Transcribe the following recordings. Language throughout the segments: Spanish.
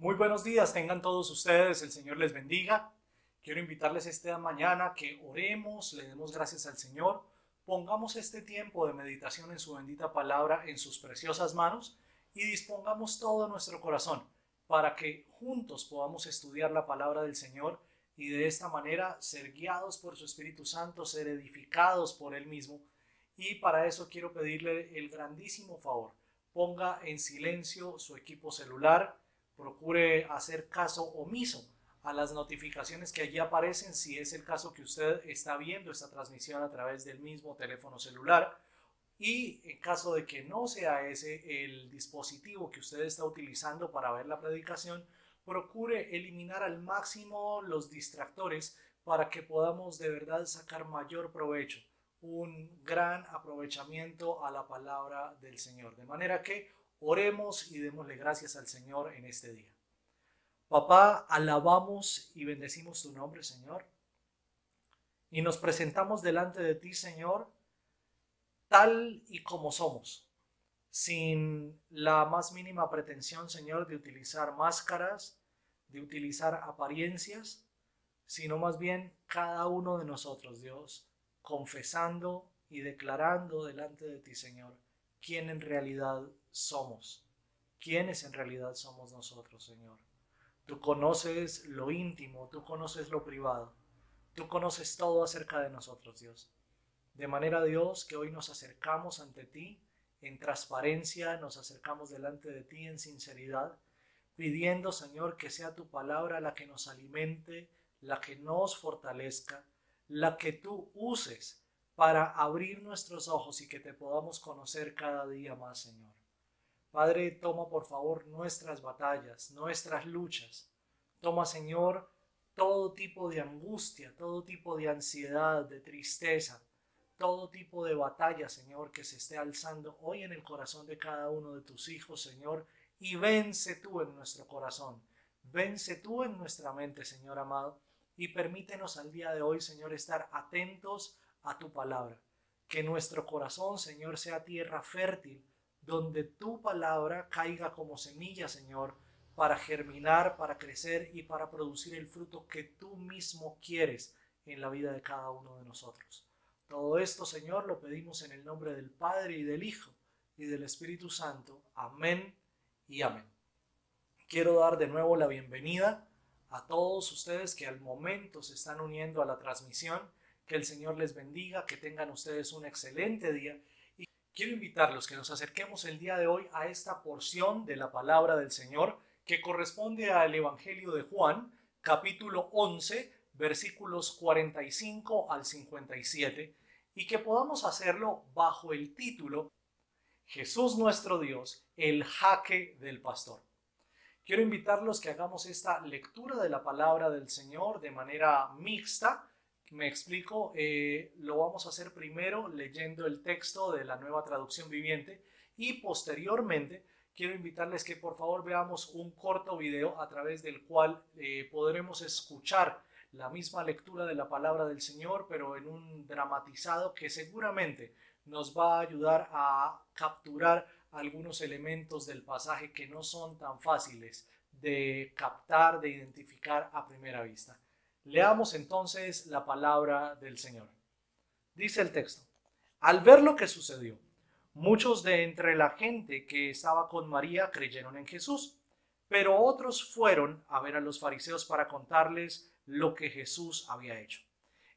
Muy buenos días, tengan todos ustedes, el Señor les bendiga. Quiero invitarles esta mañana que oremos, le demos gracias al Señor, pongamos este tiempo de meditación en su bendita palabra en sus preciosas manos y dispongamos todo nuestro corazón para que juntos podamos estudiar la palabra del Señor y de esta manera ser guiados por su Espíritu Santo, ser edificados por Él mismo. Y para eso quiero pedirle el grandísimo favor, ponga en silencio su equipo celular, procure hacer caso omiso a las notificaciones que allí aparecen si es el caso que usted está viendo esta transmisión a través del mismo teléfono celular, y en caso de que no sea ese el dispositivo que usted está utilizando para ver la predicación, procure eliminar al máximo los distractores para que podamos de verdad sacar mayor provecho, un gran aprovechamiento a la palabra del Señor. De manera que oremos y démosle gracias al Señor en este día. Papá, alabamos y bendecimos tu nombre, Señor. Y nos presentamos delante de ti, Señor, tal y como somos, sin la más mínima pretensión, Señor, de utilizar máscaras, de utilizar apariencias, sino más bien cada uno de nosotros, Dios, confesando y declarando delante de ti, Señor, quién en realidad somos, quiénes en realidad somos nosotros, Señor. Tú conoces lo íntimo, tú conoces lo privado, tú conoces todo acerca de nosotros, Dios. De manera, Dios, que hoy nos acercamos ante ti en transparencia, nos acercamos delante de ti en sinceridad, pidiendo, Señor, que sea tu palabra la que nos alimente, la que nos fortalezca, la que tú uses para abrir nuestros ojos y que te podamos conocer cada día más, Señor. Padre, toma por favor nuestras batallas, nuestras luchas. Toma, Señor, todo tipo de angustia, todo tipo de ansiedad, de tristeza, todo tipo de batalla, Señor, que se esté alzando hoy en el corazón de cada uno de tus hijos, Señor, y vence tú en nuestro corazón, vence tú en nuestra mente, Señor amado, y permítenos al día de hoy, Señor, estar atentos a tu palabra. Que nuestro corazón, Señor, sea tierra fértil, donde tu palabra caiga como semilla, Señor, para germinar, para crecer y para producir el fruto que tú mismo quieres en la vida de cada uno de nosotros. Todo esto, Señor, lo pedimos en el nombre del Padre y del Hijo y del Espíritu Santo. Amén y amén. Quiero dar de nuevo la bienvenida a todos ustedes que al momento se están uniendo a la transmisión. Que el Señor les bendiga, que tengan ustedes un excelente día. Y quiero invitarlos que nos acerquemos el día de hoy a esta porción de la palabra del Señor que corresponde al Evangelio de Juan, capítulo 11, versículos 45 al 57, y que podamos hacerlo bajo el título Jesús nuestro Dios, el jaque del pastor. Quiero invitarlos que hagamos esta lectura de la palabra del Señor de manera mixta. Me explico, lo vamos a hacer primero leyendo el texto de la Nueva Traducción Viviente y posteriormente quiero invitarles que por favor veamos un corto video a través del cual podremos escuchar la misma lectura de la palabra del Señor, pero en un dramatizado que seguramente nos va a ayudar a capturar algunos elementos del pasaje que no son tan fáciles de captar, de identificar a primera vista. Leamos entonces la palabra del Señor. Dice el texto: al ver lo que sucedió, muchos de entre la gente que estaba con María creyeron en Jesús, pero otros fueron a ver a los fariseos para contarles lo que Jesús había hecho.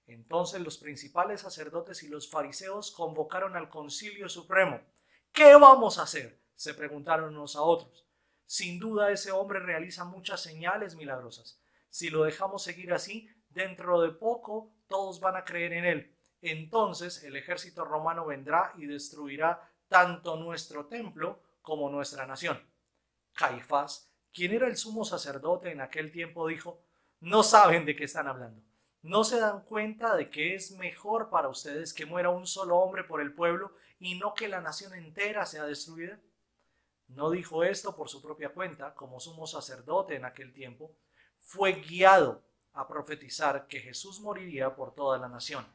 Entonces los principales sacerdotes y los fariseos convocaron al Concilio Supremo. ¿Qué vamos a hacer?, se preguntaron unos a otros. Sin duda ese hombre realiza muchas señales milagrosas. Si lo dejamos seguir así, dentro de poco todos van a creer en él. Entonces el ejército romano vendrá y destruirá tanto nuestro templo como nuestra nación. Caifás, quien era el sumo sacerdote en aquel tiempo, dijo: no saben de qué están hablando. ¿No se dan cuenta de que es mejor para ustedes que muera un solo hombre por el pueblo y no que la nación entera sea destruida? No dijo esto por su propia cuenta, como sumo sacerdote en aquel tiempo. Fue guiado a profetizar que Jesús moriría por toda la nación.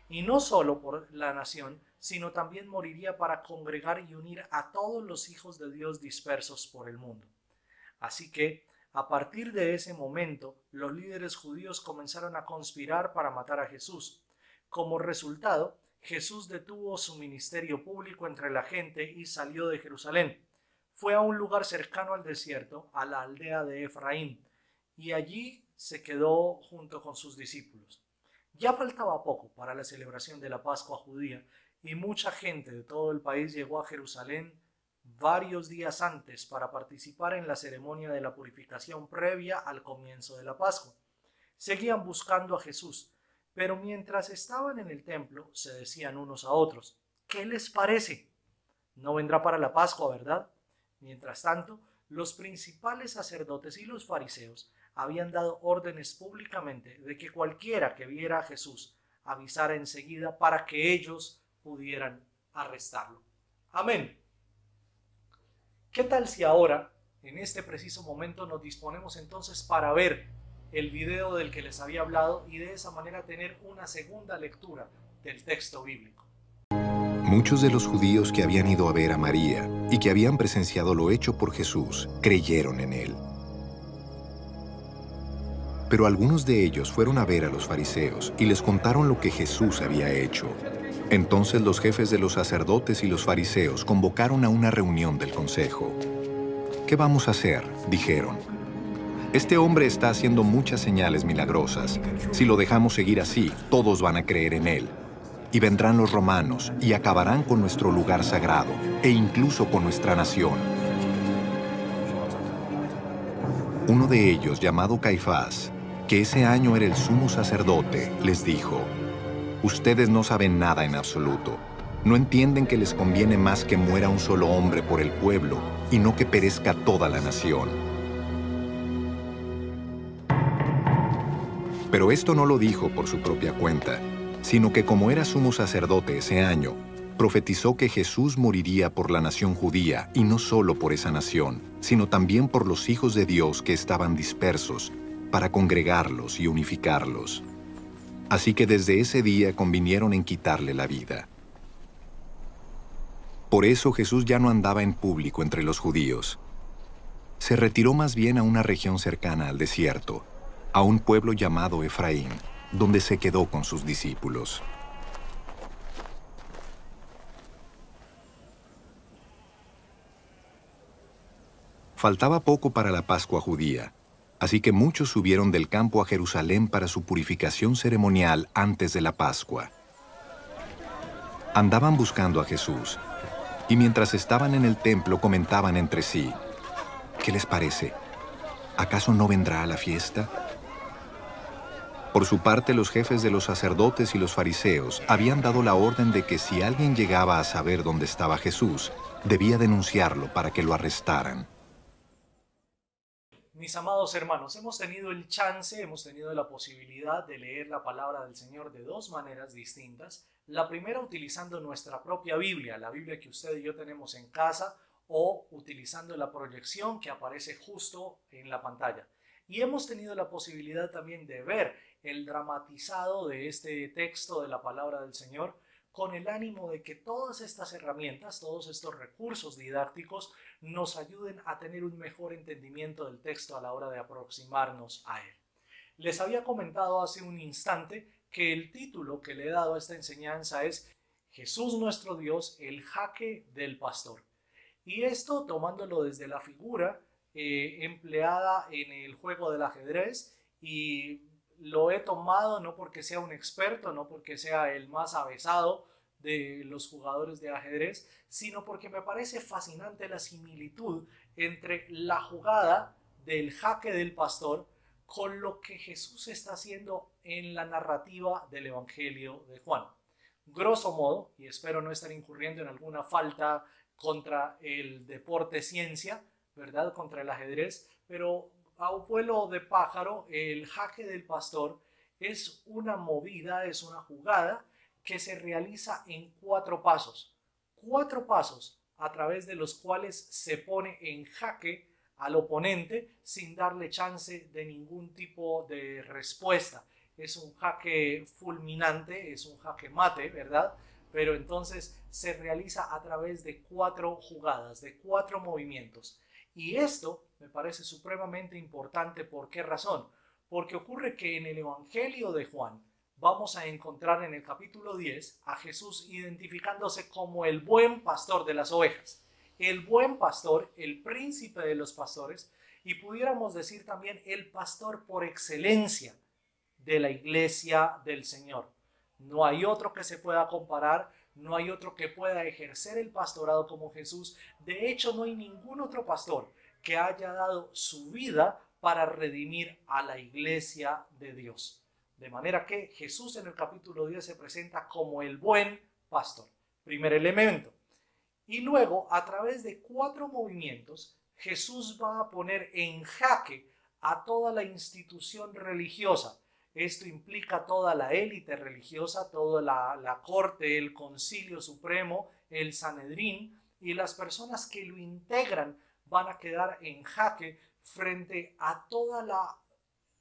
Y no solo por la nación, sino también moriría para congregar y unir a todos los hijos de Dios dispersos por el mundo. Así que A partir de ese momento, los líderes judíos comenzaron a conspirar para matar a Jesús. Como resultado, Jesús detuvo su ministerio público entre la gente y salió de Jerusalén. Fue a un lugar cercano al desierto, a la aldea de Efraín, y allí se quedó junto con sus discípulos. Ya faltaba poco para la celebración de la Pascua judía y mucha gente de todo el país llegó a Jerusalén varios días antes para participar en la ceremonia de la purificación previa al comienzo de la Pascua. Seguían buscando a Jesús, pero mientras estaban en el templo se decían unos a otros: ¿qué les parece? No vendrá para la Pascua, ¿verdad? Mientras tanto, los principales sacerdotes y los fariseos habían dado órdenes públicamente de que cualquiera que viera a Jesús avisara enseguida para que ellos pudieran arrestarlo. Amén. ¿Qué tal si ahora, en este preciso momento, nos disponemos entonces para ver el video del que les había hablado y de esa manera tener una segunda lectura del texto bíblico? Muchos de los judíos que habían ido a ver a María y que habían presenciado lo hecho por Jesús creyeron en él. Pero algunos de ellos fueron a ver a los fariseos y les contaron lo que Jesús había hecho. Entonces los jefes de los sacerdotes y los fariseos convocaron a una reunión del consejo. ¿Qué vamos a hacer?, dijeron. Este hombre está haciendo muchas señales milagrosas. Si lo dejamos seguir así, todos van a creer en él. Y vendrán los romanos y acabarán con nuestro lugar sagrado e incluso con nuestra nación. Uno de ellos, llamado Caifás, que ese año era el sumo sacerdote, les dijo: ustedes no saben nada en absoluto. No entienden que les conviene más que muera un solo hombre por el pueblo y no que perezca toda la nación. Pero esto no lo dijo por su propia cuenta, sino que como era sumo sacerdote ese año, profetizó que Jesús moriría por la nación judía y no solo por esa nación, sino también por los hijos de Dios que estaban dispersos, para congregarlos y unificarlos. Así que desde ese día convinieron en quitarle la vida. Por eso Jesús ya no andaba en público entre los judíos. Se retiró más bien a una región cercana al desierto, a un pueblo llamado Efraín, donde se quedó con sus discípulos. Faltaba poco para la Pascua judía, así que muchos subieron del campo a Jerusalén para su purificación ceremonial antes de la Pascua. Andaban buscando a Jesús, y mientras estaban en el templo comentaban entre sí: ¿qué les parece? ¿Acaso no vendrá a la fiesta? Por su parte, los jefes de los sacerdotes y los fariseos habían dado la orden de que si alguien llegaba a saber dónde estaba Jesús, debía denunciarlo para que lo arrestaran. Mis amados hermanos, hemos tenido la posibilidad de leer la palabra del Señor de dos maneras distintas. La primera utilizando nuestra propia Biblia, la Biblia que usted y yo tenemos en casa, o utilizando la proyección que aparece justo en la pantalla. Y hemos tenido la posibilidad también de ver el dramatizado de este texto de la palabra del Señor, con el ánimo de que todas estas herramientas, todos estos recursos didácticos nos ayuden a tener un mejor entendimiento del texto a la hora de aproximarnos a él. Les había comentado hace un instante que el título que le he dado a esta enseñanza es Jesús nuestro Dios, el jaque del pastor. Y esto tomándolo desde la figura empleada en el juego del ajedrez, y lo he tomado no porque sea un experto, no porque sea el más avesado de los jugadores de ajedrez, sino porque me parece fascinante la similitud entre la jugada del jaque del pastor con lo que Jesús está haciendo en la narrativa del Evangelio de Juan. Grosso modo, y espero no estar incurriendo en alguna falta contra el deporte ciencia, ¿verdad?, contra el ajedrez, pero a un vuelo de pájaro, el jaque del pastor es una movida, es una jugada que se realiza en 4 pasos. 4 pasos a través de los cuales se pone en jaque al oponente sin darle chance de ningún tipo de respuesta. Es un jaque fulminante, es un jaque mate, ¿verdad? Pero entonces se realiza a través de 4 jugadas, de 4 movimientos. Y esto me parece supremamente importante. ¿Por qué razón? Porque ocurre que en el Evangelio de Juan vamos a encontrar en el capítulo 10 a Jesús identificándose como el buen pastor de las ovejas. El buen pastor, el príncipe de los pastores, y pudiéramos decir también el pastor por excelencia de la iglesia del Señor. No hay otro que se pueda comparar, no hay otro que pueda ejercer el pastorado como Jesús. De hecho, no hay ningún otro pastor que haya dado su vida para redimir a la iglesia de Dios. De manera que Jesús en el capítulo 10 se presenta como el buen pastor. Primer elemento. Y luego, a través de 4 movimientos, Jesús va a poner en jaque a toda la institución religiosa. Esto implica toda la élite religiosa, toda la corte, el concilio supremo, el Sanedrín, y las personas que lo integran van a quedar en jaque frente a toda la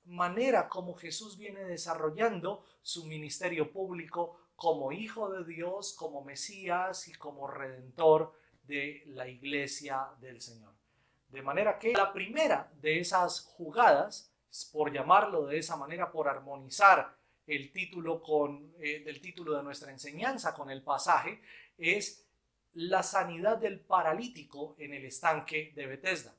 manera como Jesús viene desarrollando su ministerio público como Hijo de Dios, como Mesías y como Redentor de la iglesia del Señor. De manera que la primera de esas jugadas, por llamarlo de esa manera, por armonizar el título del título de nuestra enseñanza con el pasaje, es la sanidad del paralítico en el estanque de Betesda.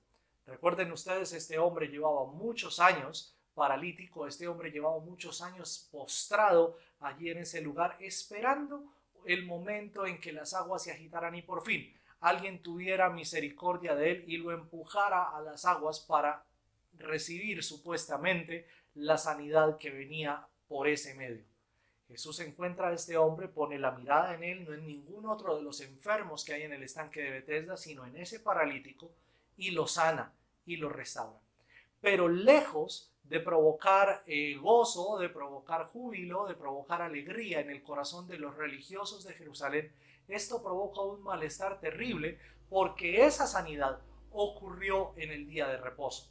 Recuerden ustedes, este hombre llevaba muchos años paralítico, este hombre llevaba muchos años postrado allí en ese lugar, esperando el momento en que las aguas se agitaran y por fin alguien tuviera misericordia de él y lo empujara a las aguas para recibir supuestamente la sanidad que venía por ese medio. Jesús encuentra a este hombre, pone la mirada en él, no en ningún otro de los enfermos que hay en el estanque de Betesda, sino en ese paralítico, y lo sana y lo restaura. Pero lejos de provocar gozo, de provocar júbilo, de provocar alegría en el corazón de los religiosos de Jerusalén, esto provoca un malestar terrible porque esa sanidad ocurrió en el día de reposo.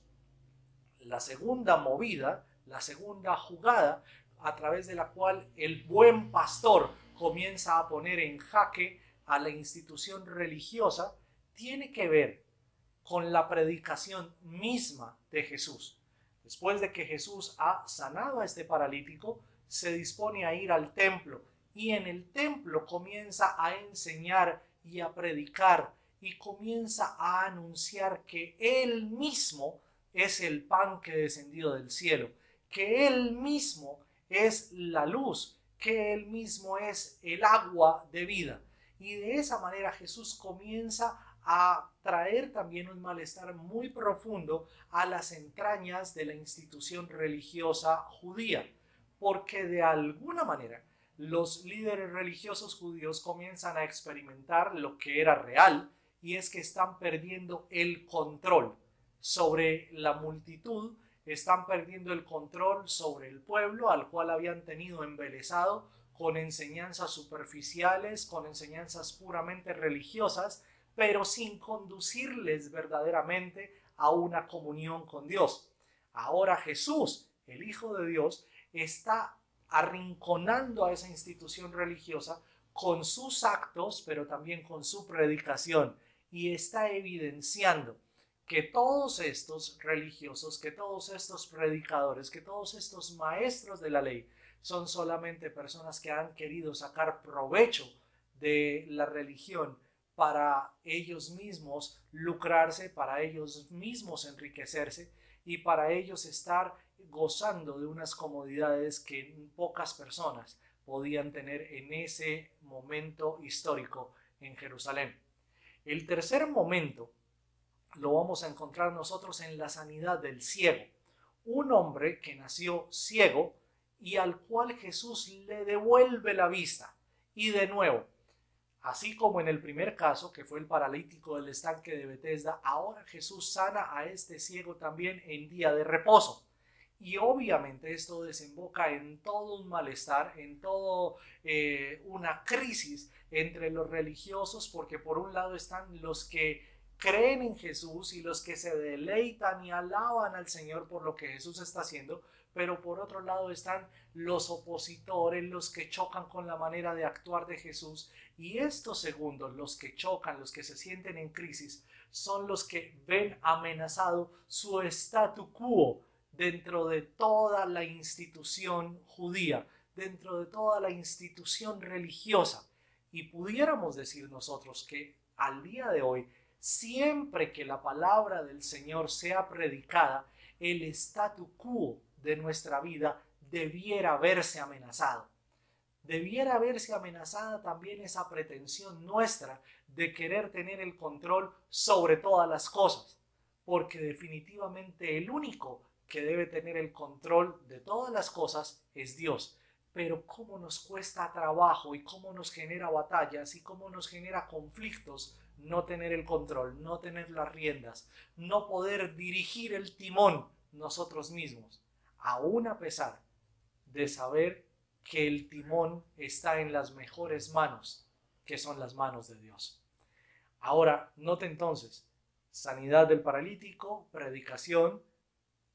La segunda movida, la segunda jugada, a través de la cual el buen pastor comienza a poner en jaque a la institución religiosa, tiene que ver con la predicación misma de Jesús. Después de que Jesús ha sanado a este paralítico, se dispone a ir al templo y en el templo comienza a enseñar y a predicar y comienza a anunciar que Él mismo es el pan que descendió del cielo, que Él mismo es la luz, que Él mismo es el agua de vida. Y de esa manera Jesús comienza a traer también un malestar muy profundo a las entrañas de la institución religiosa judía, porque de alguna manera los líderes religiosos judíos comienzan a experimentar lo que era real, y es que están perdiendo el control sobre la multitud, están perdiendo el control sobre el pueblo al cual habían tenido embelesado con enseñanzas superficiales, con enseñanzas puramente religiosas, pero sin conducirles verdaderamente a una comunión con Dios. Ahora Jesús, el Hijo de Dios, está arrinconando a esa institución religiosa con sus actos, pero también con su predicación, y está evidenciando que todos estos religiosos, que todos estos predicadores, que todos estos maestros de la ley son solamente personas que han querido sacar provecho de la religión para ellos mismos lucrarse, para ellos mismos enriquecerse y para ellos estar gozando de unas comodidades que pocas personas podían tener en ese momento histórico en Jerusalén. El tercer momento lo vamos a encontrar nosotros en la sanidad del ciego, un hombre que nació ciego y al cual Jesús le devuelve la vista. Y de nuevo, así como en el primer caso, que fue el paralítico del estanque de Betesda, ahora Jesús sana a este ciego también en día de reposo. Y obviamente esto desemboca en todo un malestar, en todo una crisis entre los religiosos, porque por un lado están los que creen en Jesús y los que se deleitan y alaban al Señor por lo que Jesús está haciendo, pero por otro lado están los opositores, los que chocan con la manera de actuar de Jesús, y estos segundos, los que chocan, los que se sienten en crisis, son los que ven amenazado su statu quo dentro de toda la institución judía, dentro de toda la institución religiosa. Y pudiéramos decir nosotros que al día de hoy, siempre que la palabra del Señor sea predicada, el statu quo de nuestra vida debiera verse amenazado. Debiera verse amenazada también esa pretensión nuestra de querer tener el control sobre todas las cosas, porque definitivamente el único que debe tener el control de todas las cosas es Dios. Pero cómo nos cuesta trabajo y cómo nos genera batallas y cómo nos genera conflictos no tener el control, no tener las riendas, no poder dirigir el timón nosotros mismos, aún a pesar de saber que el timón está en las mejores manos, que son las manos de Dios. Ahora, note entonces, sanidad del paralítico, predicación,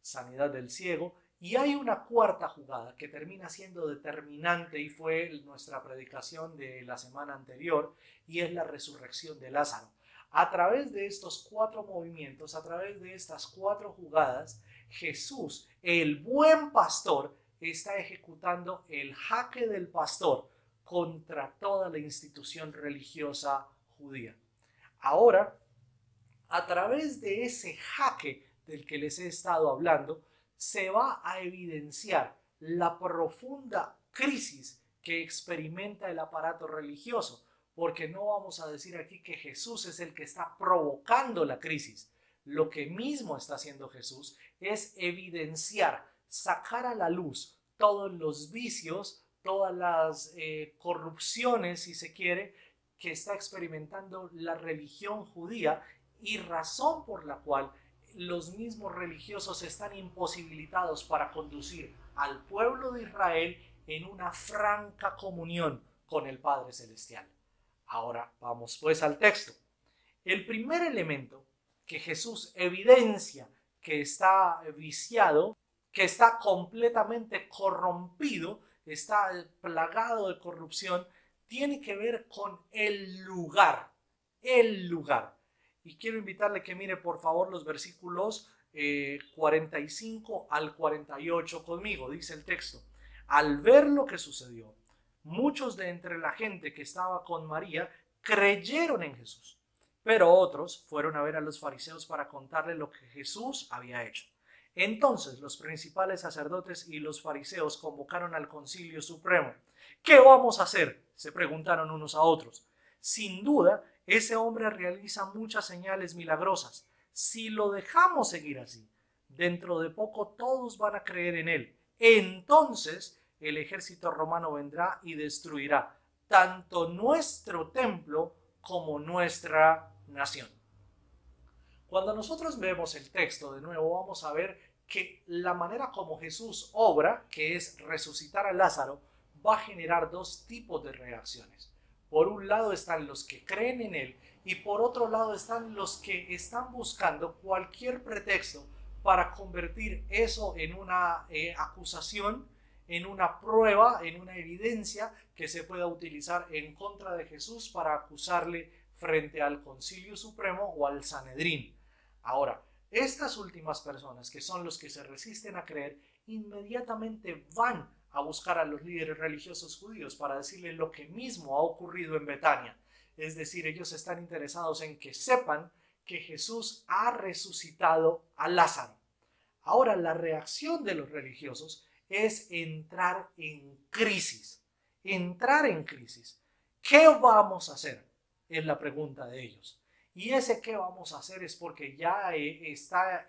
sanidad del ciego, y hay una cuarta jugada que termina siendo determinante y fue nuestra predicación de la semana anterior, y es la resurrección de Lázaro. A través de estos 4 movimientos, a través de estas 4 jugadas, Jesús, el buen pastor, está ejecutando el jaque del pastor contra toda la institución religiosa judía. Ahora, a través de ese jaque del que les he estado hablando, se va a evidenciar la profunda crisis que experimenta el aparato religioso, porque no vamos a decir aquí que Jesús es el que está provocando la crisis. Lo que mismo está haciendo Jesús es evidenciar, sacar a la luz todos los vicios, todas las corrupciones, si se quiere, que está experimentando la religión judía, y razón por la cual los mismos religiosos están imposibilitados para conducir al pueblo de Israel en una franca comunión con el Padre Celestial. Ahora vamos pues al texto. El primer elemento que Jesús evidencia que está viciado, que está completamente corrompido, está plagado de corrupción, tiene que ver con el lugar. El lugar. Y quiero invitarle que mire por favor los versículos 45 al 48 conmigo. Dice el texto: al ver lo que sucedió, muchos de entre la gente que estaba con María creyeron en Jesús, pero otros fueron a ver a los fariseos para contarle lo que Jesús había hecho. Entonces los principales sacerdotes y los fariseos convocaron al Concilio Supremo. ¿Qué vamos a hacer?, se preguntaron unos a otros. Sin duda, ese hombre realiza muchas señales milagrosas. Si lo dejamos seguir así, dentro de poco todos van a creer en él. Entonces el ejército romano vendrá y destruirá tanto nuestro templo como nuestra nación. Cuando nosotros vemos el texto de nuevo, vamos a ver que la manera como Jesús obra, que es resucitar a Lázaro, va a generar 2 tipos de reacciones. Por un lado están los que creen en él y por otro lado están los que están buscando cualquier pretexto para convertir eso en una acusación, en una prueba, en una evidencia que se pueda utilizar en contra de Jesús para acusarle frente al Concilio Supremo o al Sanedrín. Ahora, estas últimas personas, que son los que se resisten a creer, inmediatamente van a buscar a los líderes religiosos judíos para decirles lo que mismo ha ocurrido en Betania. Es decir, ellos están interesados en que sepan que Jesús ha resucitado a Lázaro. Ahora, la reacción de los religiosos es entrar en crisis. Entrar en crisis. ¿Qué vamos a hacer?, es la pregunta de ellos. Y ese qué vamos a hacer es porque ya está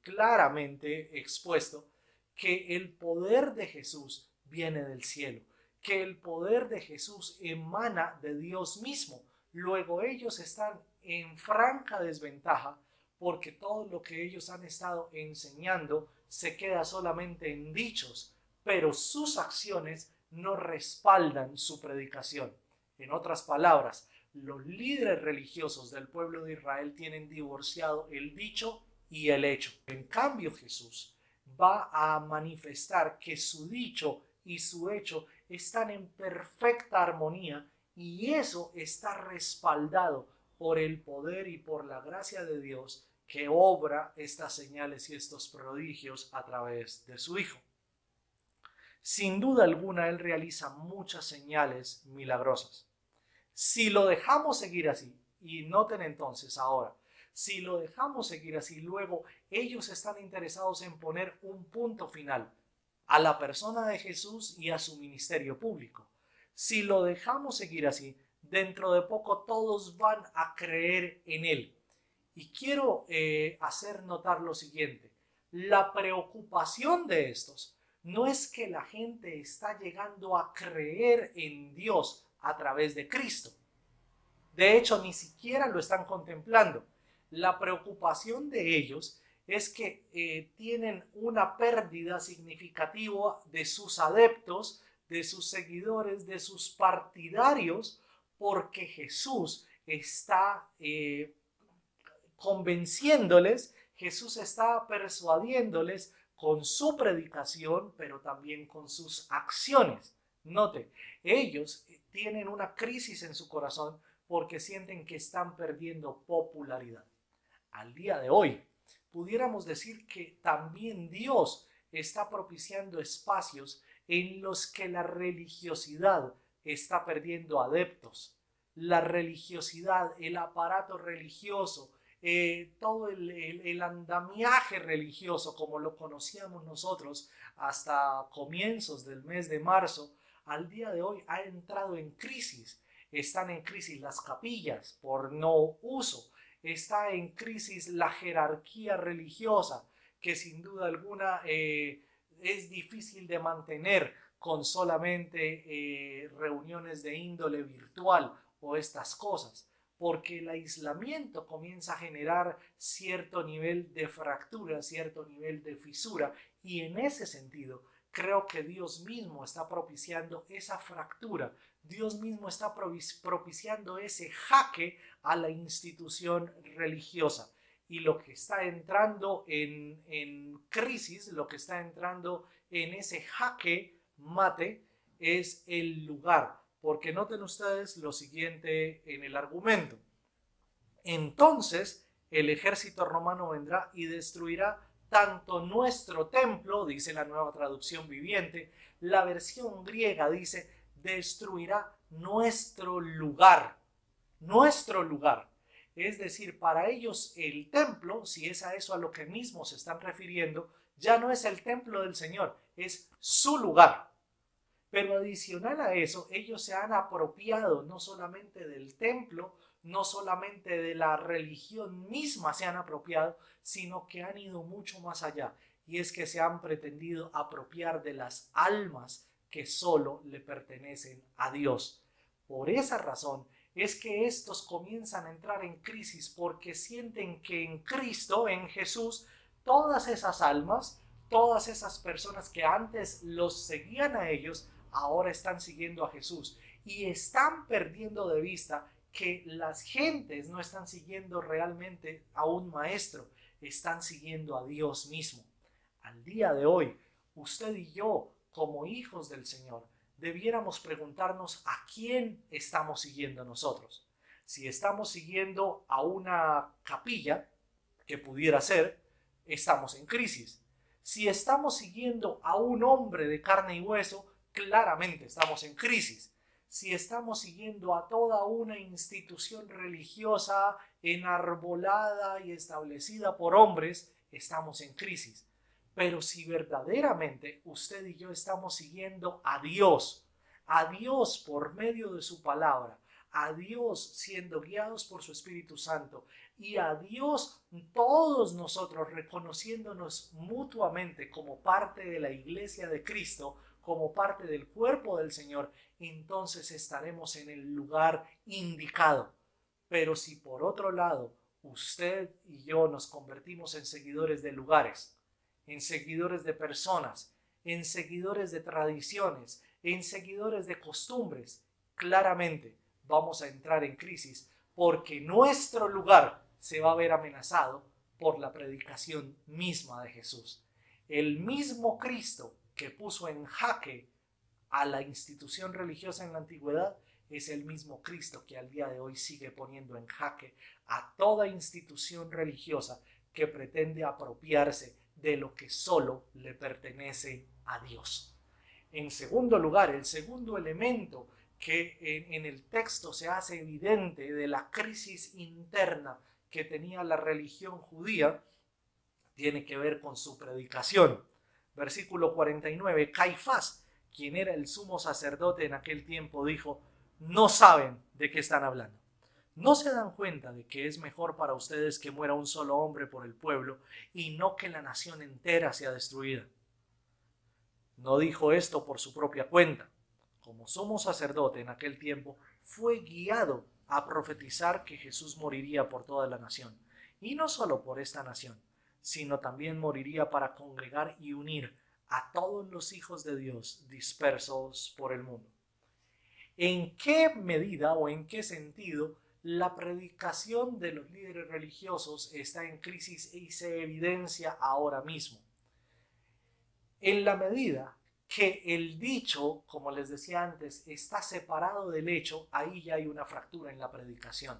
claramente expuesto que el poder de Jesús viene del cielo, que el poder de Jesús emana de Dios mismo. Luego ellos están en franca desventaja porque todo lo que ellos han estado enseñando se queda solamente en dichos, pero sus acciones no respaldan su predicación. En otras palabras, los líderes religiosos del pueblo de Israel tienen divorciado el dicho y el hecho. En cambio, Jesús va a manifestar que su dicho y su hecho están en perfecta armonía, y eso está respaldado por el poder y por la gracia de Dios que obra estas señales y estos prodigios a través de su Hijo. Sin duda alguna, Él realiza muchas señales milagrosas. Si lo dejamos seguir así, y noten entonces ahora, si lo dejamos seguir así, luego ellos están interesados en poner un punto final a la persona de Jesús y a su ministerio público. Si lo dejamos seguir así, dentro de poco todos van a creer en Él. Y quiero hacer notar lo siguiente: la preocupación de estos no es que la gente está llegando a creer en Dios a través de Cristo. De hecho, ni siquiera lo están contemplando. La preocupación de ellos es que tienen una pérdida significativa de sus adeptos, de sus seguidores, de sus partidarios, porque Jesús está convenciéndoles, Jesús está persuadiéndoles con su predicación, pero también con sus acciones. Note, ellos tienen una crisis en su corazón porque sienten que están perdiendo popularidad. Al día de hoy, pudiéramos decir que también Dios está propiciando espacios en los que la religiosidad está perdiendo adeptos. La religiosidad, el aparato religioso, todo el andamiaje religioso como lo conocíamos nosotros hasta comienzos del mes de marzo, al día de hoy ha entrado en crisis. Están en crisis las capillas por no uso, está en crisis la jerarquía religiosa, que sin duda alguna es difícil de mantener con solamente reuniones de índole virtual o estas cosas, porque el aislamiento comienza a generar cierto nivel de fractura, cierto nivel de fisura, y en ese sentido creo que Dios mismo está propiciando esa fractura. Dios mismo está propiciando ese jaque a la institución religiosa. Y lo que está entrando en crisis, lo que está entrando en ese jaque mate es el lugar. Porque noten ustedes lo siguiente en el argumento. Entonces el ejército romano vendrá y destruirá tanto nuestro templo, dice la Nueva Traducción Viviente. La versión griega dice: destruirá nuestro lugar. Nuestro lugar. Es decir, para ellos el templo, si es a eso a lo que mismo se están refiriendo, ya no es el templo del Señor, es su lugar. Pero adicional a eso, ellos se han apropiado no solamente del templo, no solamente de la religión misma se han apropiado, sino que han ido mucho más allá. Y es que se han pretendido apropiar de las almas que solo le pertenecen a Dios. Por esa razón es que estos comienzan a entrar en crisis, porque sienten que en Cristo, en Jesús, todas esas almas, todas esas personas que antes los seguían a ellos, ahora están siguiendo a Jesús, y están perdiendo de vista que las gentes no están siguiendo realmente a un maestro, están siguiendo a Dios mismo. Al día de hoy, usted y yo, como hijos del Señor, debiéramos preguntarnos a quién estamos siguiendo nosotros. Si estamos siguiendo a una capilla, que pudiera ser, estamos en crisis. Si estamos siguiendo a un hombre de carne y hueso, claramente estamos en crisis. Si estamos siguiendo a toda una institución religiosa enarbolada y establecida por hombres, estamos en crisis. Pero si verdaderamente usted y yo estamos siguiendo a Dios por medio de su palabra, a Dios siendo guiados por su Espíritu Santo, y a Dios todos nosotros reconociéndonos mutuamente como parte de la iglesia de Cristo, como parte del cuerpo del Señor, entonces estaremos en el lugar indicado. Pero si por otro lado usted y yo nos convertimos en seguidores de lugares, en seguidores de personas, en seguidores de tradiciones, en seguidores de costumbres, claramente vamos a entrar en crisis, porque nuestro lugar se va a ver amenazado por la predicación misma de Jesús. El mismo Cristo que puso en jaque a la institución religiosa en la antigüedad es el mismo Cristo que al día de hoy sigue poniendo en jaque a toda institución religiosa que pretende apropiarse de lo que solo le pertenece a Dios. En segundo lugar, el segundo elemento que en el texto se hace evidente de la crisis interna que tenía la religión judía tiene que ver con su predicación. Versículo 49, Caifás, quien era el sumo sacerdote en aquel tiempo, dijo: no saben de qué están hablando. ¿No se dan cuenta de que es mejor para ustedes que muera un solo hombre por el pueblo y no que la nación entera sea destruida? No dijo esto por su propia cuenta. Como sumo sacerdote en aquel tiempo, fue guiado a profetizar que Jesús moriría por toda la nación. Y no solo por esta nación, sino también moriría para congregar y unir a todos los hijos de Dios dispersos por el mundo. ¿En qué medida o en qué sentido la predicación de los líderes religiosos está en crisis y se evidencia ahora mismo? En la medida que el dicho, como les decía antes, está separado del hecho, ahí ya hay una fractura en la predicación.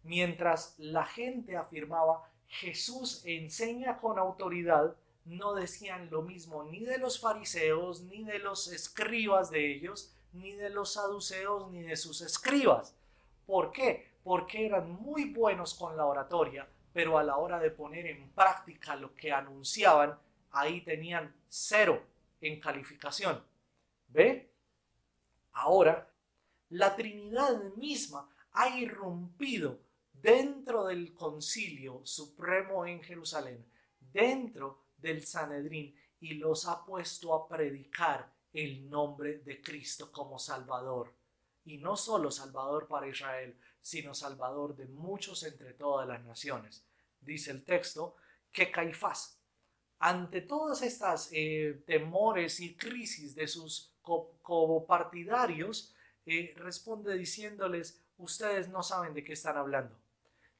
Mientras la gente afirmaba Jesús enseña con autoridad, no decían lo mismo ni de los fariseos, ni de los escribas de ellos, ni de los saduceos, ni de sus escribas. ¿Por qué? Porque eran muy buenos con la oratoria, pero a la hora de poner en práctica lo que anunciaban, ahí tenían 0 en calificación. ¿Ve? Ahora, la Trinidad misma ha irrumpido dentro del Concilio Supremo en Jerusalén, dentro del Sanedrín, y los ha puesto a predicar el nombre de Cristo como Salvador. Y no solo Salvador para Israel, sino Salvador de muchos entre todas las naciones. Dice el texto que Caifás, ante todas estas temores y crisis de sus copartidarios, responde diciéndoles: ustedes no saben de qué están hablando.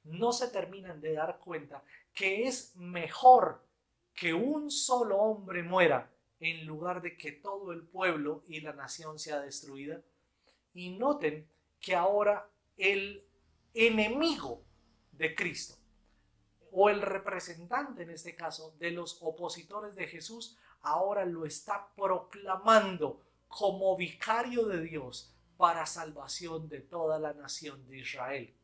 No se terminan de dar cuenta que es mejor que un solo hombre muera en lugar de que todo el pueblo y la nación sea destruida. Y noten que ahora el enemigo de Cristo, o el representante en este caso de los opositores de Jesús, ahora lo está proclamando como vicario de Dios para salvación de toda la nación de Israel.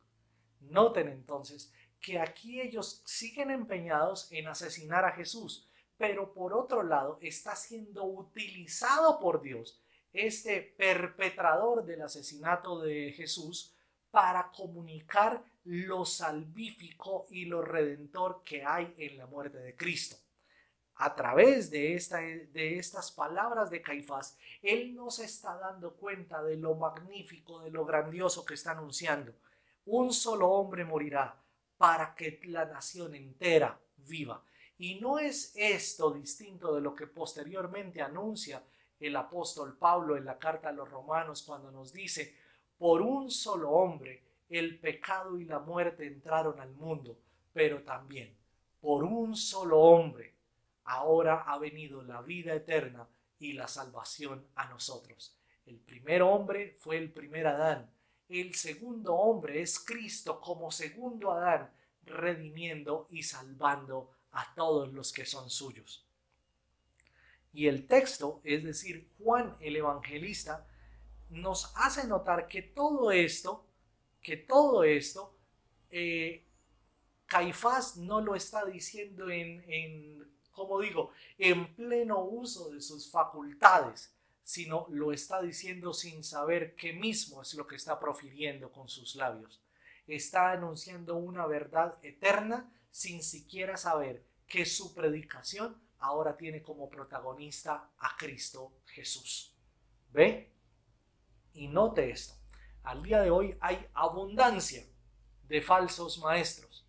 Noten entonces que aquí ellos siguen empeñados en asesinar a Jesús, pero por otro lado está siendo utilizado por Dios este perpetrador del asesinato de Jesús para comunicar lo salvífico y lo redentor que hay en la muerte de Cristo. A través de estas palabras de Caifás, él no se está dando cuenta de lo magnífico, de lo grandioso que está anunciando. Un solo hombre morirá para que la nación entera viva. Y no es esto distinto de lo que posteriormente anuncia el apóstol Pablo en la carta a los Romanos, cuando nos dice: por un solo hombre el pecado y la muerte entraron al mundo, pero también por un solo hombre ahora ha venido la vida eterna y la salvación a nosotros. El primer hombre fue el primer Adán. El segundo hombre es Cristo como segundo Adán, redimiendo y salvando a todos los que son suyos. Y el texto, es decir, Juan el Evangelista, nos hace notar que todo esto, Caifás no lo está diciendo en pleno uso de sus facultades, sino lo está diciendo sin saber qué mismo es lo que está profiriendo con sus labios. Está anunciando una verdad eterna sin siquiera saber que su predicación ahora tiene como protagonista a Cristo Jesús. ¿Ve? Y note esto: al día de hoy hay abundancia de falsos maestros.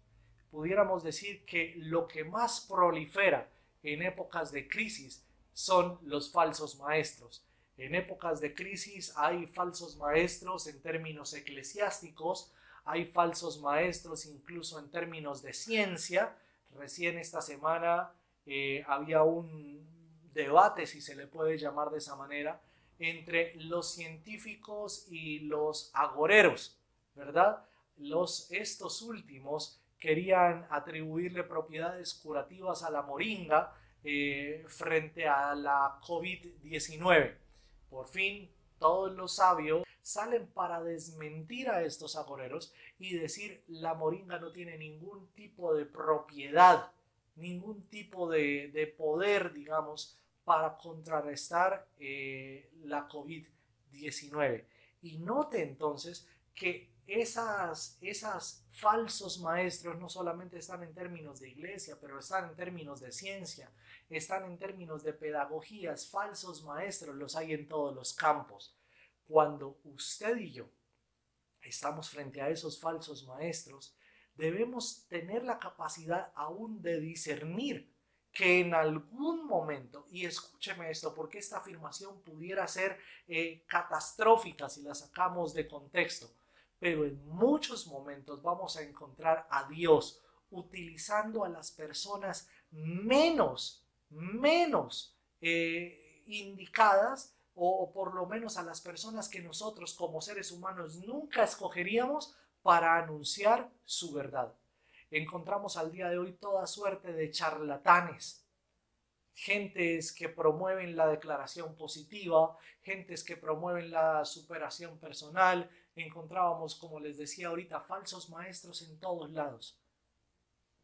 Pudiéramos decir que lo que más prolifera en épocas de crisis son los falsos maestros. En épocas de crisis hay falsos maestros en términos eclesiásticos, hay falsos maestros incluso en términos de ciencia. Recién esta semana había un debate, si se le puede llamar de esa manera, entre los científicos y los agoreros, ¿verdad? Estos últimos querían atribuirle propiedades curativas a la moringa frente a la COVID-19. Por fin, todos los sabios salen para desmentir a estos agoreros y decir la moringa no tiene ningún tipo de propiedad, ningún tipo de poder, digamos, para contrarrestar la COVID-19. Y note entonces que esas falsos maestros no solamente están en términos de iglesia, pero están en términos de ciencia, están en términos de pedagogías. Falsos maestros los hay en todos los campos. Cuando usted y yo estamos frente a esos falsos maestros, debemos tener la capacidad aún de discernir que en algún momento, y escúcheme esto, porque esta afirmación pudiera ser catastrófica si la sacamos de contexto, pero en muchos momentos vamos a encontrar a Dios utilizando a las personas menos indicadas, o por lo menos a las personas que nosotros como seres humanos nunca escogeríamos para anunciar su verdad. Encontramos al día de hoy toda suerte de charlatanes, gentes que promueven la declaración positiva, gentes que promueven la superación personal. Encontrábamos, como les decía ahorita, falsos maestros en todos lados.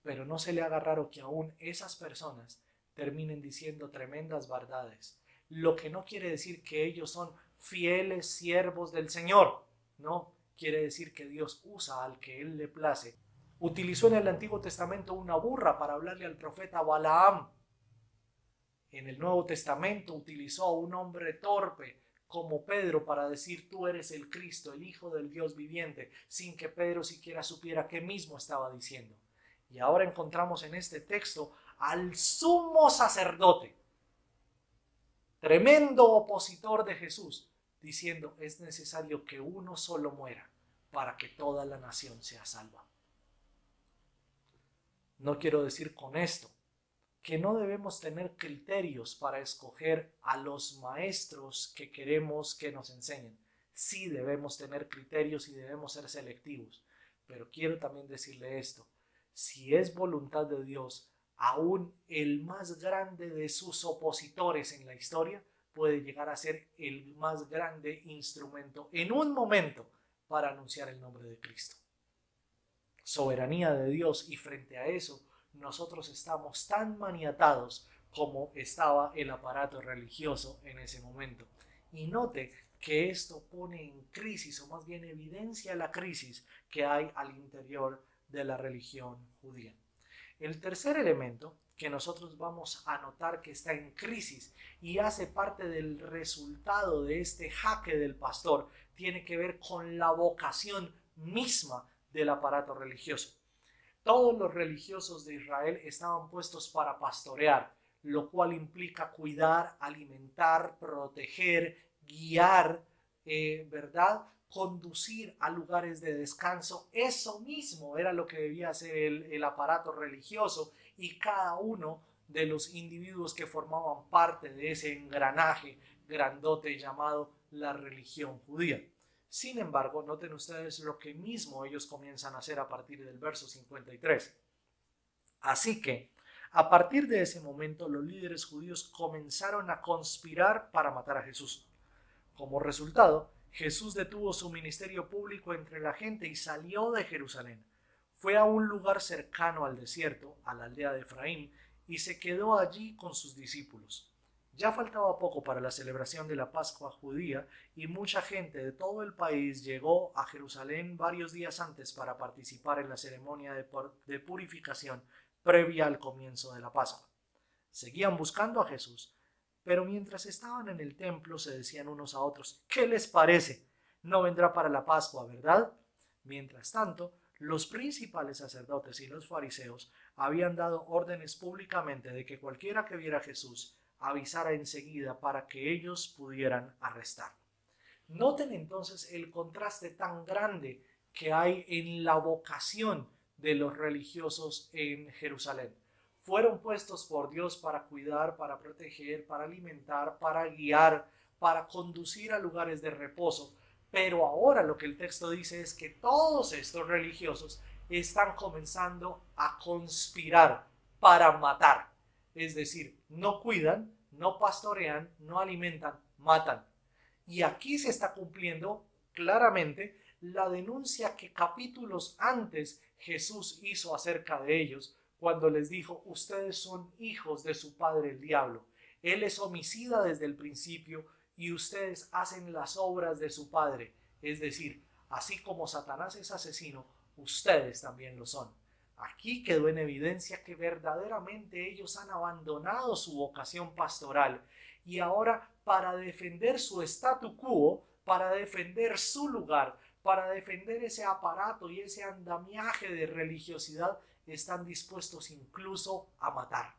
Pero no se le haga raro que aún esas personas terminen diciendo tremendas verdades, lo que no quiere decir que ellos son fieles siervos del Señor. No, quiere decir que Dios usa al que Él le place. Utilizó en el Antiguo Testamento una burra para hablarle al profeta Balaam. En el Nuevo Testamento utilizó a un hombre torpe como Pedro para decir tú eres el Cristo, el Hijo del Dios viviente, sin que Pedro siquiera supiera qué mismo estaba diciendo. Y ahora encontramos en este texto al sumo sacerdote, tremendo opositor de Jesús, diciendo es necesario que uno solo muera para que toda la nación sea salva. No quiero decir con esto que no debemos tener criterios para escoger a los maestros que queremos que nos enseñen. Sí debemos tener criterios y debemos ser selectivos, pero quiero también decirle esto: si es voluntad de Dios, aún el más grande de sus opositores en la historia puede llegar a ser el más grande instrumento en un momento para anunciar el nombre de Cristo. Soberanía de Dios, y frente a eso nosotros estamos tan maniatados como estaba el aparato religioso en ese momento. Y note que esto pone en crisis, o más bien evidencia la crisis que hay al interior de la religión judía. El tercer elemento que nosotros vamos a notar que está en crisis y hace parte del resultado de este jaque del pastor tiene que ver con la vocación misma del aparato religioso. Todos los religiosos de Israel estaban puestos para pastorear, lo cual implica cuidar, alimentar, proteger, guiar, ¿verdad? Conducir a lugares de descanso. Eso mismo era lo que debía hacer el aparato religioso y cada uno de los individuos que formaban parte de ese engranaje grandote llamado la religión judía. Sin embargo, noten ustedes lo que mismo ellos comienzan a hacer a partir del verso 53. Así que, a partir de ese momento, los líderes judíos comenzaron a conspirar para matar a Jesús. Como resultado, Jesús detuvo su ministerio público entre la gente y salió de Jerusalén. Fue a un lugar cercano al desierto, a la aldea de Efraín, y se quedó allí con sus discípulos. Ya faltaba poco para la celebración de la Pascua judía y mucha gente de todo el país llegó a Jerusalén varios días antes para participar en la ceremonia de purificación previa al comienzo de la Pascua. Seguían buscando a Jesús, pero mientras estaban en el templo se decían unos a otros: ¿qué les parece? No vendrá para la Pascua, ¿verdad? Mientras tanto, los principales sacerdotes y los fariseos habían dado órdenes públicamente de que cualquiera que viera a Jesús avisara enseguida para que ellos pudieran arrestarlo. Noten entonces el contraste tan grande que hay en la vocación de los religiosos en Jerusalén. fueron puestos por Dios para cuidar, para proteger, para alimentar, para guiar, para conducir a lugares de reposo. Pero ahora lo que el texto dice es que todos estos religiosos están comenzando a conspirar para matar. Es decir, no cuidan, no pastorean, no alimentan, matan. Y aquí se está cumpliendo claramente la denuncia que capítulos antes Jesús hizo acerca de ellos, cuando les dijo: ustedes son hijos de su padre el diablo. Él es homicida desde el principio y ustedes hacen las obras de su padre. Es decir, así como Satanás es asesino, ustedes también lo son. Aquí quedó en evidencia que verdaderamente ellos han abandonado su vocación pastoral y ahora, para defender su statu quo, para defender su lugar, para defender ese aparato y ese andamiaje de religiosidad, están dispuestos incluso a matar.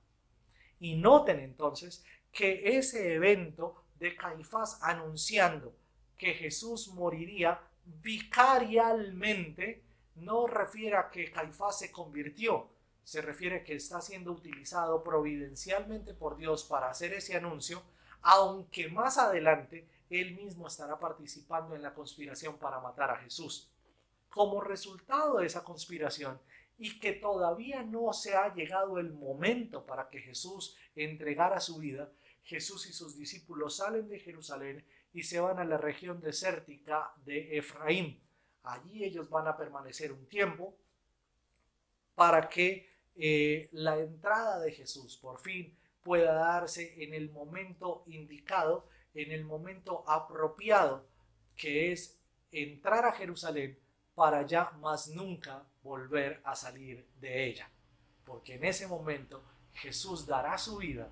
Y noten entonces que ese evento de Caifás anunciando que Jesús moriría vicarialmente no refiere a que Caifás se convirtió, se refiere a que está siendo utilizado providencialmente por Dios para hacer ese anuncio, aunque más adelante él mismo estará participando en la conspiración para matar a Jesús. Como resultado de esa conspiración, y que todavía no se ha llegado el momento para que Jesús entregara su vida, Jesús y sus discípulos salen de Jerusalén y se van a la región desértica de Efraín. Allí ellos van a permanecer un tiempo para que la entrada de Jesús por fin pueda darse en el momento indicado, en el momento apropiado, que es entrar a Jerusalén para ya más nunca volver a salir de ella. Porque en ese momento Jesús dará su vida,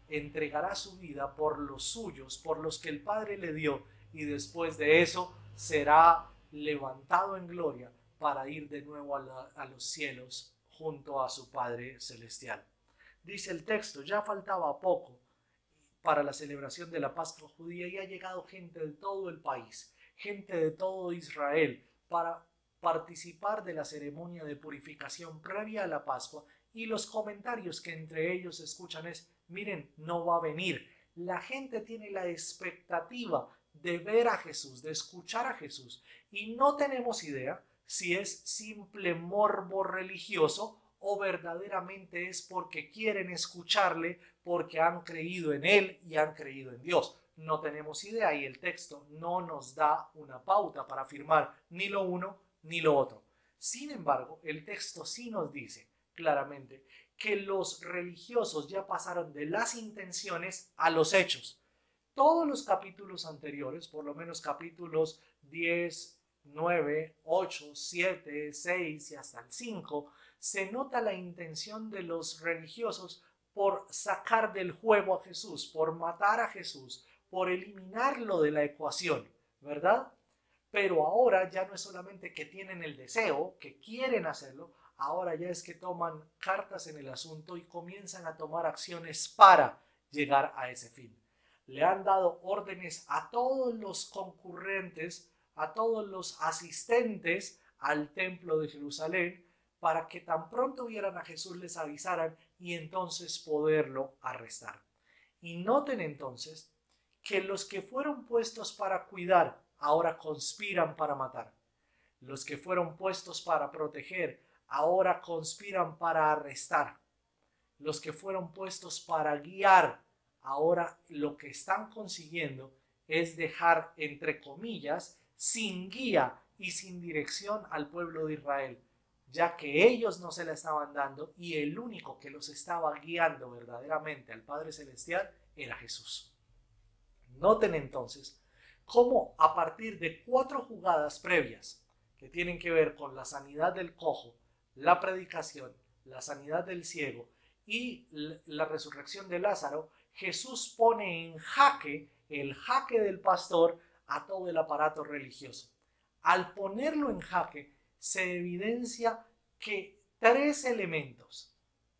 entregará su vida por los suyos, por los que el Padre le dio, y después de eso será levantado en gloria para ir de nuevo a los cielos junto a su Padre celestial. Dice el texto: ya faltaba poco para la celebración de la Pascua judía y ha llegado gente de todo el país, gente de todo Israel, para participar de la ceremonia de purificación previa a la Pascua. Y los comentarios que entre ellos escuchan es: miren, no va a venir. La gente tiene la expectativa de ver a Jesús, de escuchar a Jesús, y no tenemos idea si es simple morbo religioso o verdaderamente es porque quieren escucharle, porque han creído en él y han creído en Dios. No tenemos idea y el texto no nos da una pauta para afirmar ni lo uno ni lo otro. Sin embargo, el texto sí nos dice claramente que los religiosos ya pasaron de las intenciones a los hechos. Todos los capítulos anteriores, por lo menos capítulos 10, 9, 8, 7, 6 y hasta el 5, se nota la intención de los religiosos por sacar del juego a Jesús, por matar a Jesús, por eliminarlo de la ecuación, ¿verdad? Pero ahora ya no es solamente que tienen el deseo, que quieren hacerlo, ahora ya es que toman cartas en el asunto y comienzan a tomar acciones para llegar a ese fin. Le han dado órdenes a todos los concurrentes, a todos los asistentes al templo de Jerusalén, para que tan pronto vieran a Jesús les avisaran y entonces poderlo arrestar. Y noten entonces que los que fueron puestos para cuidar ahora conspiran para matar. Los que fueron puestos para proteger ahora conspiran para arrestar. Los que fueron puestos para guiar ahora lo que están consiguiendo es dejar, entre comillas, sin guía y sin dirección al pueblo de Israel, ya que ellos no se la estaban dando y el único que los estaba guiando verdaderamente al Padre Celestial era Jesús. Noten entonces cómo a partir de 4 jugadas previas que tienen que ver con la sanidad del cojo, la predicación, la sanidad del ciego y la resurrección de Lázaro, Jesús pone en jaque, el jaque del pastor, a todo el aparato religioso. Al ponerlo en jaque, se evidencia que 3 elementos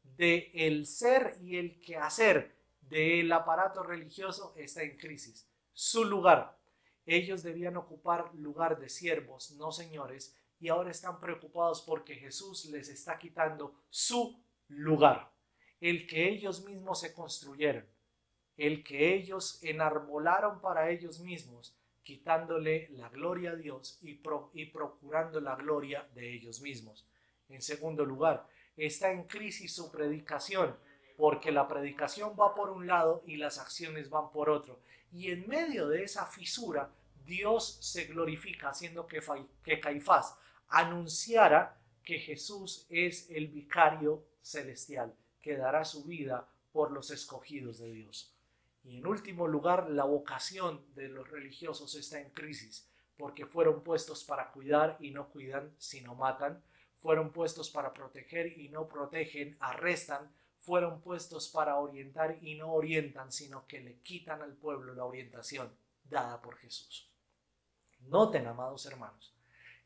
del ser y el quehacer del aparato religioso está en crisis. Su lugar. Ellos debían ocupar lugar de siervos, no señores, y ahora están preocupados porque Jesús les está quitando su lugar. el que ellos mismos se construyeron, el que ellos enarbolaron para ellos mismos, quitándole la gloria a Dios y procurando la gloria de ellos mismos. En segundo lugar, está en crisis su predicación, porque la predicación va por un lado y las acciones van por otro. Y en medio de esa fisura, Dios se glorifica haciendo que Caifás anunciara que Jesús es el vicario celestial, que dará su vida por los escogidos de Dios. Y en último lugar, la vocación de los religiosos está en crisis, porque fueron puestos para cuidar y no cuidan, sino matan. Fueron puestos para proteger y no protegen, arrestan. Fueron puestos para orientar y no orientan, sino que le quitan al pueblo la orientación dada por Jesús. Noten, amados hermanos,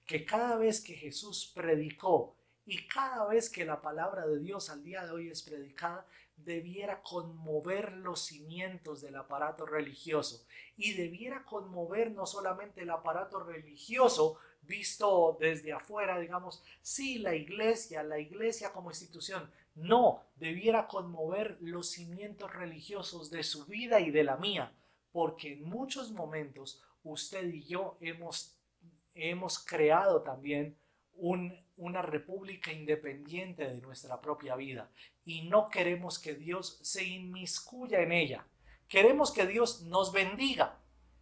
que cada vez que Jesús predicó y cada vez que la palabra de Dios al día de hoy es predicada, debiera conmover los cimientos del aparato religioso y debiera conmover no solamente el aparato religioso visto desde afuera, digamos, sí, la iglesia como institución. No, debiera conmover los cimientos religiosos de su vida y de la mía, porque en muchos momentos usted y yo hemos creado también una república independiente de nuestra propia vida y no queremos que Dios se inmiscuya en ella. Queremos que Dios nos bendiga,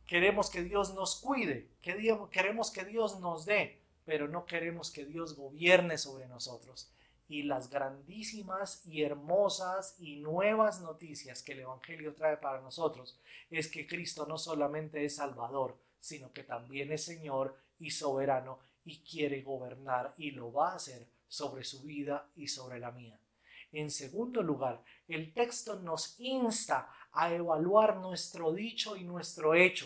queremos que Dios nos cuide, queremos que Dios nos dé, pero no queremos que Dios gobierne sobre nosotros. Y las grandísimas y hermosas y nuevas noticias que el Evangelio trae para nosotros es que Cristo no solamente es Salvador, sino que también es Señor y soberano y quiere gobernar y lo va a hacer sobre su vida y sobre la mía. En segundo lugar, el texto nos insta a evaluar nuestro dicho y nuestro hecho.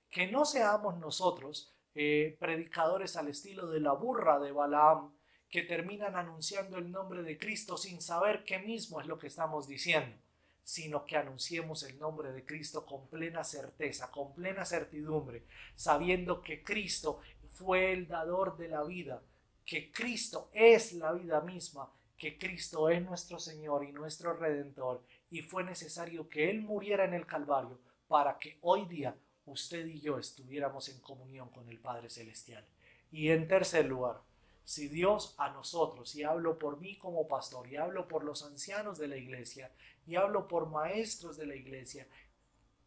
Que no seamos nosotros predicadores al estilo de la burra de Balaam, que terminan anunciando el nombre de Cristo sin saber qué mismo es lo que estamos diciendo, sino que anunciemos el nombre de Cristo con plena certeza, con plena certidumbre, sabiendo que Cristo fue el dador de la vida, que Cristo es la vida misma, que Cristo es nuestro Señor y nuestro Redentor, y fue necesario que Él muriera en el Calvario para que hoy día usted y yo estuviéramos en comunión con el Padre Celestial. Y en tercer lugar, si Dios a nosotros, y hablo por mí como pastor, y hablo por los ancianos de la iglesia, y hablo por maestros de la iglesia,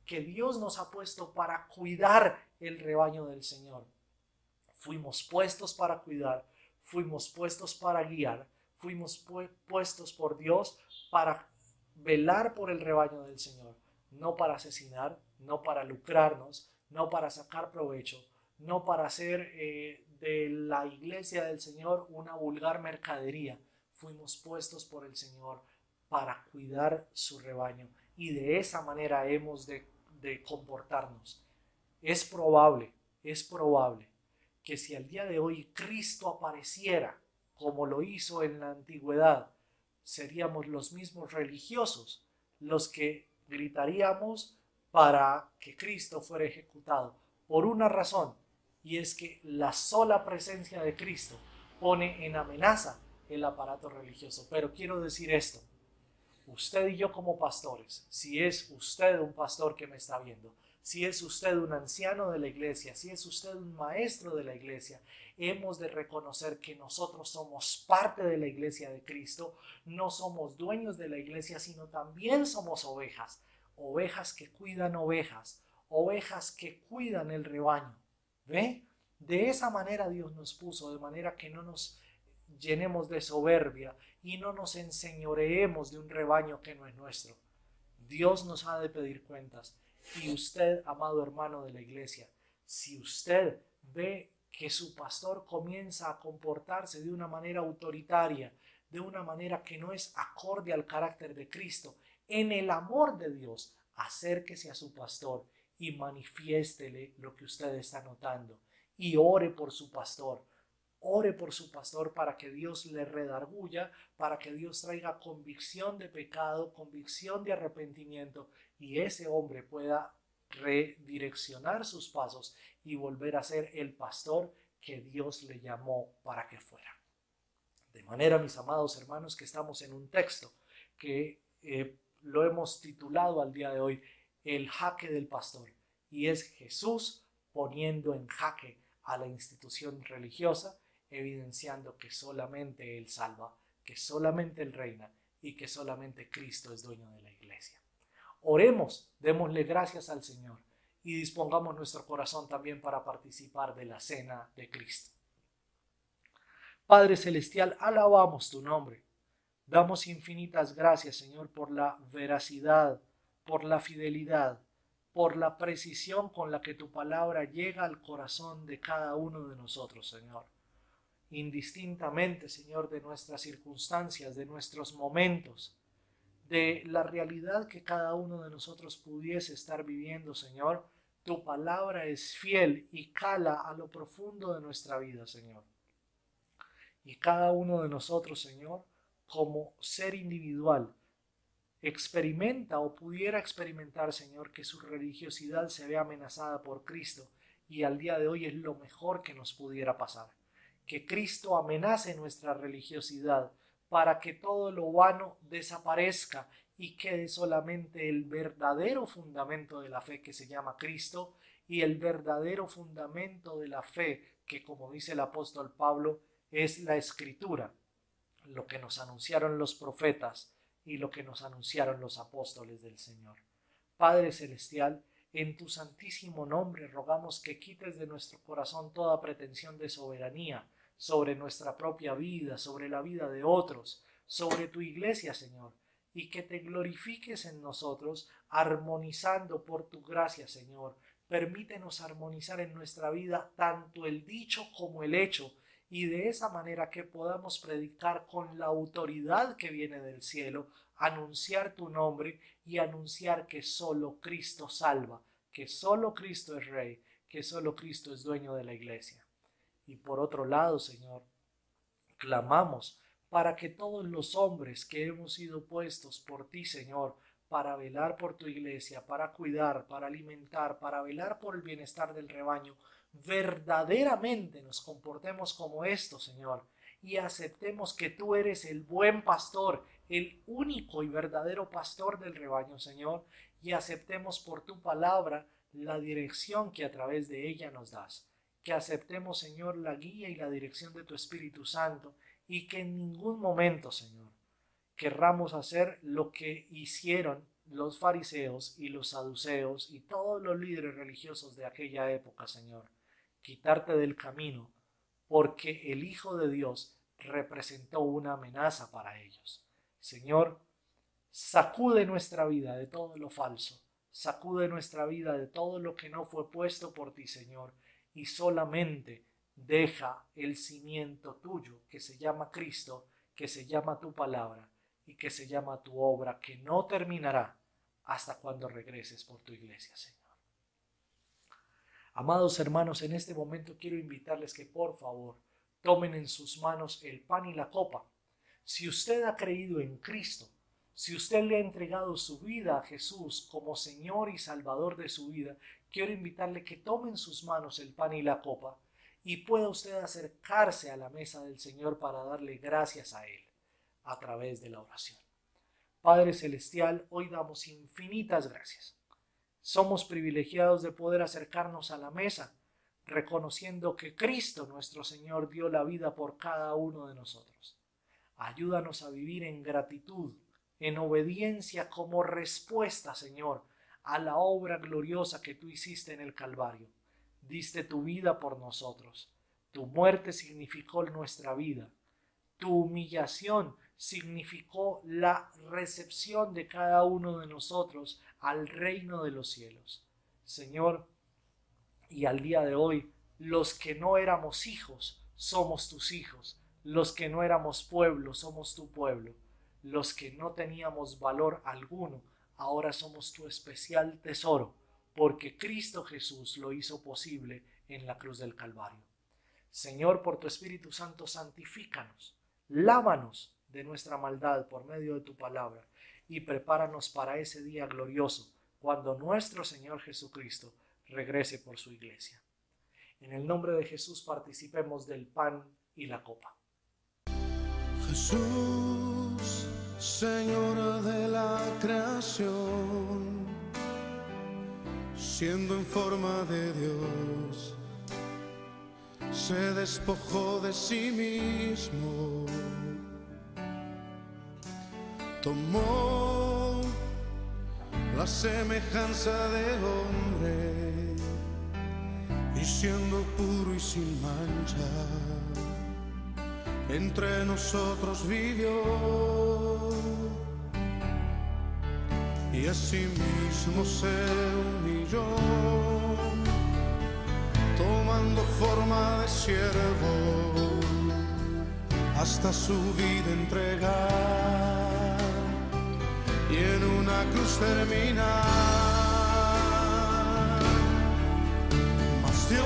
que Dios nos ha puesto para cuidar el rebaño del Señor. Fuimos puestos para cuidar, fuimos puestos para guiar, fuimos puestos por Dios para velar por el rebaño del Señor, no para asesinar, no para lucrarnos, no para sacar provecho, no para hacer de la iglesia del Señor una vulgar mercadería. Fuimos puestos por el Señor para cuidar su rebaño y de esa manera hemos de comportarnos. Es probable que si al día de hoy Cristo apareciera como lo hizo en la antigüedad, seríamos los mismos religiosos los que gritaríamos para que Cristo fuera ejecutado, por una razón, y es que la sola presencia de Cristo pone en amenaza el aparato religioso. Pero quiero decir esto, usted y yo como pastores, si es usted un pastor que me está viendo, si es usted un anciano de la iglesia, si es usted un maestro de la iglesia, hemos de reconocer que nosotros somos parte de la iglesia de Cristo, no somos dueños de la iglesia, sino también somos ovejas, ovejas que cuidan ovejas, ovejas que cuidan el rebaño. ¿Ve? De esa manera Dios nos puso, de manera que no nos llenemos de soberbia y no nos enseñoreemos de un rebaño que no es nuestro. Dios nos ha de pedir cuentas. Y usted, amado hermano de la iglesia, si usted ve que su pastor comienza a comportarse de una manera autoritaria, de una manera que no es acorde al carácter de Cristo, en el amor de Dios, acérquese a su pastor y manifiéstele lo que usted está notando y ore por su pastor. Ore por su pastor para que Dios le redarguya, para que Dios traiga convicción de pecado, convicción de arrepentimiento y ese hombre pueda redireccionar sus pasos y volver a ser el pastor que Dios le llamó para que fuera. De manera, mis amados hermanos, que estamos en un texto que lo hemos titulado al día de hoy el jaque del pastor, y es Jesús poniendo en jaque a la institución religiosa, evidenciando que solamente Él salva, que solamente Él reina y que solamente Cristo es dueño de la iglesia. Oremos, démosle gracias al Señor y dispongamos nuestro corazón también para participar de la cena de Cristo. Padre Celestial, alabamos tu nombre. Damos infinitas gracias, Señor, por la veracidad, por la fidelidad, por la precisión con la que tu palabra llega al corazón de cada uno de nosotros, Señor. Indistintamente, Señor, de nuestras circunstancias, de nuestros momentos, de la realidad que cada uno de nosotros pudiese estar viviendo, Señor, tu palabra es fiel y cala a lo profundo de nuestra vida, Señor. Y cada uno de nosotros, Señor, como ser individual, experimenta o pudiera experimentar, Señor, que su religiosidad se ve amenazada por Cristo, y al día de hoy es lo mejor que nos pudiera pasar. Que Cristo amenace nuestra religiosidad para que todo lo vano desaparezca y quede solamente el verdadero fundamento de la fe que se llama Cristo, y el verdadero fundamento de la fe que, como dice el apóstol Pablo, es la Escritura, lo que nos anunciaron los profetas y lo que nos anunciaron los apóstoles del Señor. Padre Celestial, en tu santísimo nombre rogamos que quites de nuestro corazón toda pretensión de soberanía sobre nuestra propia vida, sobre la vida de otros, sobre tu iglesia, Señor, y que te glorifiques en nosotros, armonizando por tu gracia, Señor. Permítenos armonizar en nuestra vida tanto el dicho como el hecho, y de esa manera que podamos predicar con la autoridad que viene del cielo, anunciar tu nombre y anunciar que solo Cristo salva, que solo Cristo es Rey, que solo Cristo es dueño de la iglesia. Y por otro lado, Señor, clamamos para que todos los hombres que hemos sido puestos por ti, Señor, para velar por tu iglesia, para cuidar, para alimentar, para velar por el bienestar del rebaño, verdaderamente nos comportemos como esto, Señor, y aceptemos que tú eres el buen pastor, el único y verdadero pastor del rebaño, Señor, y aceptemos por tu palabra la dirección que a través de ella nos das. Que aceptemos, Señor, la guía y la dirección de tu Espíritu Santo, y que en ningún momento, Señor, querramos hacer lo que hicieron los fariseos y los saduceos y todos los líderes religiosos de aquella época, Señor. Quitarte del camino, porque el Hijo de Dios representó una amenaza para ellos. Señor, sacude nuestra vida de todo lo falso, sacude nuestra vida de todo lo que no fue puesto por ti, Señor, y solamente deja el cimiento tuyo, que se llama Cristo, que se llama tu palabra y que se llama tu obra, que no terminará hasta cuando regreses por tu iglesia, Señor. Amados hermanos, en este momento quiero invitarles que por favor tomen en sus manos el pan y la copa. Si usted ha creído en Cristo, si usted le ha entregado su vida a Jesús como Señor y Salvador de su vida, quiero invitarle que tome en sus manos el pan y la copa y pueda usted acercarse a la mesa del Señor para darle gracias a Él a través de la oración. Padre Celestial, hoy damos infinitas gracias. Somos privilegiados de poder acercarnos a la mesa, reconociendo que Cristo nuestro Señor dio la vida por cada uno de nosotros. Ayúdanos a vivir en gratitud, en obediencia como respuesta, Señor, a la obra gloriosa que tú hiciste en el Calvario. Diste tu vida por nosotros. Tu muerte significó nuestra vida. Tu humillación significó la recepción de cada uno de nosotros al reino de los cielos. Señor, y al día de hoy, los que no éramos hijos, somos tus hijos. Los que no éramos pueblo, somos tu pueblo. Los que no teníamos valor alguno, ahora somos tu especial tesoro, porque Cristo Jesús lo hizo posible en la cruz del Calvario. Señor, por tu Espíritu Santo, santifícanos, lávanos de nuestra maldad por medio de tu palabra y prepáranos para ese día glorioso, cuando nuestro Señor Jesucristo regrese por su iglesia. En el nombre de Jesús participemos del pan y la copa. Jesús, Señor de la creación, siendo en forma de Dios, se despojó de sí mismo, tomó la semejanza de hombre y siendo puro y sin mancha, entre nosotros vivió, y asimismo se humilló, tomando forma de siervo, hasta su vida entregar, y en una cruz terminar. Mas Dios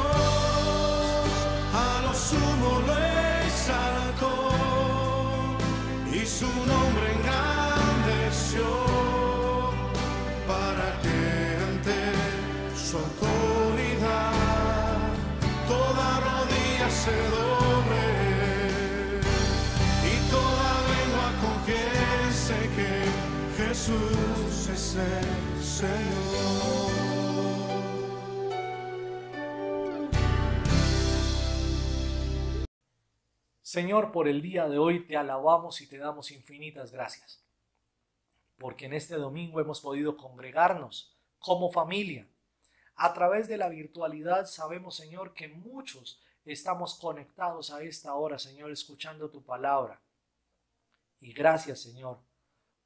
a lo sumo lo exaltó y su nombre engrandeció, para que ante su autoridad toda rodilla se doble y toda lengua confiese que Jesús es el Señor. Señor, por el día de hoy te alabamos y te damos infinitas gracias, porque en este domingo hemos podido congregarnos como familia. A través de la virtualidad sabemos, Señor, que muchos estamos conectados a esta hora, Señor, escuchando tu palabra. Y gracias, Señor,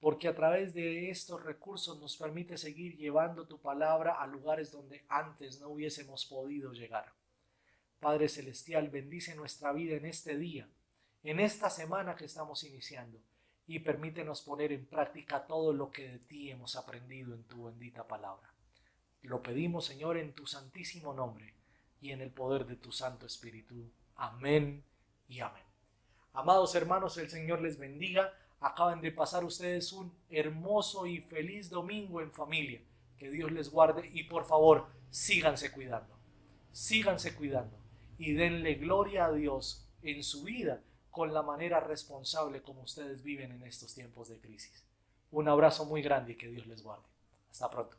porque a través de estos recursos nos permite seguir llevando tu palabra a lugares donde antes no hubiésemos podido llegar. Padre Celestial, bendice nuestra vida en este día, en esta semana que estamos iniciando, y permítenos poner en práctica todo lo que de ti hemos aprendido en tu bendita palabra. Lo pedimos, Señor, en tu santísimo nombre y en el poder de tu Santo Espíritu. Amén y amén. Amados hermanos, el Señor les bendiga. Acaban de pasar ustedes un hermoso y feliz domingo en familia. Que Dios les guarde y por favor, síganse cuidando. Síganse cuidando y denle gloria a Dios en su vida con la manera responsable como ustedes viven en estos tiempos de crisis. Un abrazo muy grande y que Dios les guarde. Hasta pronto.